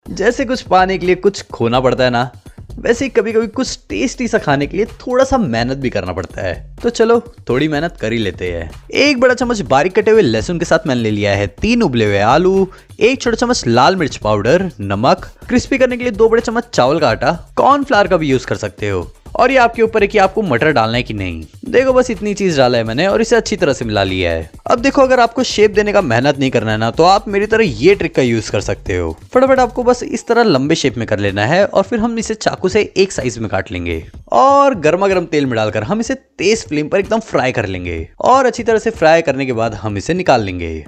जैसे कुछ पाने के लिए कुछ खोना पड़ता है ना, वैसे ही कभी कभी कुछ टेस्टी सा खाने के लिए थोड़ा सा मेहनत भी करना पड़ता है। तो चलो थोड़ी मेहनत कर ही लेते हैं। 1 बड़ा चम्मच बारीक कटे हुए लहसुन के साथ मैंने ले लिया है 3 उबले हुए आलू, 1 छोटा चम्मच लाल मिर्च पाउडर, नमक, क्रिस्पी करने के लिए 2 बड़े चम्मच चावल का आटा, कॉर्नफ्लावर का भी यूज कर सकते हो, और ये आपके ऊपर है कि आपको मटर डालना है कि नहीं। देखो बस इतनी चीज डाला है मैंने और इसे अच्छी तरह से मिला लिया है। अब देखो अगर आपको शेप देने का मेहनत नहीं करना है ना, तो आप मेरी तरह ये ट्रिक का यूज कर सकते हो। फटाफट आपको बस इस तरह लंबे शेप में कर लेना है और फिर हम इसे चाकू से एक साइज में काट लेंगे और गर्मा गर्म तेल में डालकर हम इसे तेज फ्लेम पर एकदम फ्राई कर लेंगे और अच्छी तरह से फ्राई करने के बाद हम इसे निकाल लेंगे।